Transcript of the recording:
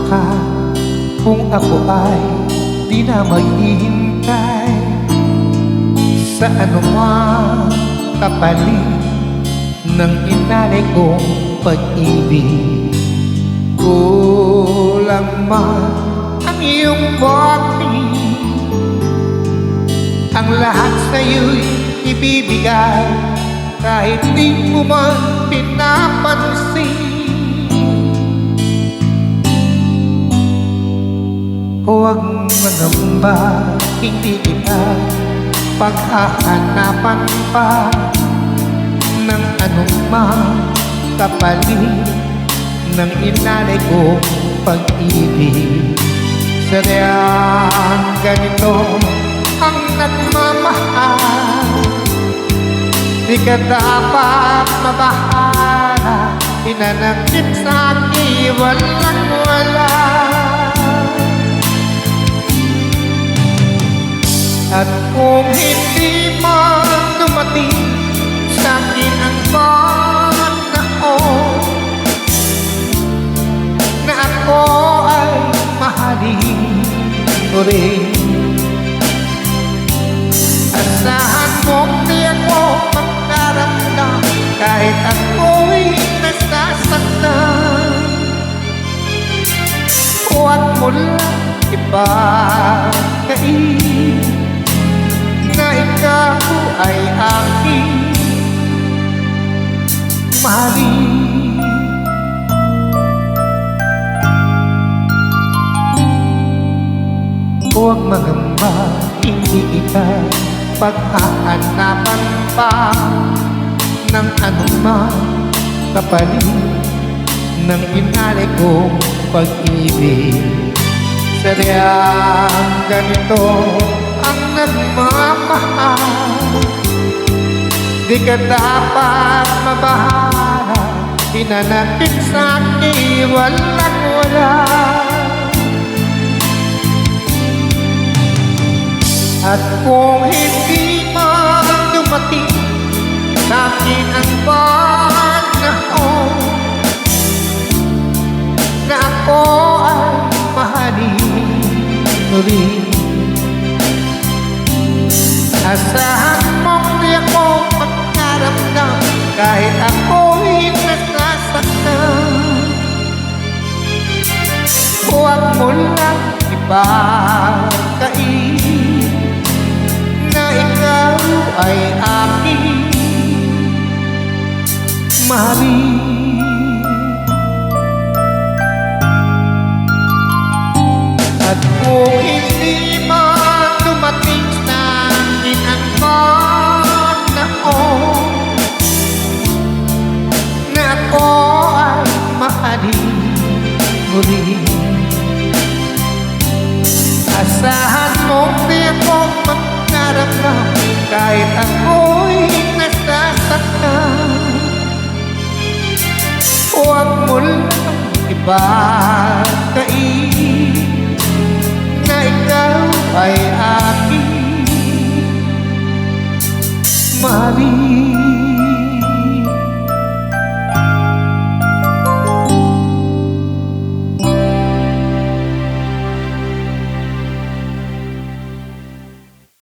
ka kung ako ay di na maghihintay sa anumang kapalit ng inalay kong pag-ibig. Kulang man ang iyong pag-ibig, ang lahat sa'yo'y ibibigay kahit di mo man pinapansin. Huwag mangamba, hindi kita paghahanapan pa ng anumang kapalit ng inalay kong pag-ibig. Sadyang ganito ang nagmamahal, di ka dapat mabahala, inanakit sa'kin walang wala. At kung hindi man dumating sa'kin ang panahon na ako ay mahalin mo rin, asahan mo di ako magkaramdam kahit ako'y nasasaktan. Huwag mo lang ipagkain na ikaw ay aking mahalin. Huwag mangamba, hindi kita paghahanapan pa ng anumang kapalit ng inalay kong pag-ibig. Sadyang ganito ang nagmamahal, di ka dapat mabahala, hinanapin sa'kin walang wala. At kung hindi man dumating sa'kin ang panahon na ako ay mahalin mo rin, asahan mong di ako magkaramdam kahit ako'y nasasaktan. Huwag mo lang ipagkain na ikaw ay aking mahalin. At kung hindi man dumating sa'kin ang panahon na ako ay mahalin mo rin, asahan mo di ako magkaramdam kahit ako'y nasasaktan. Huwag mo lang ipagkain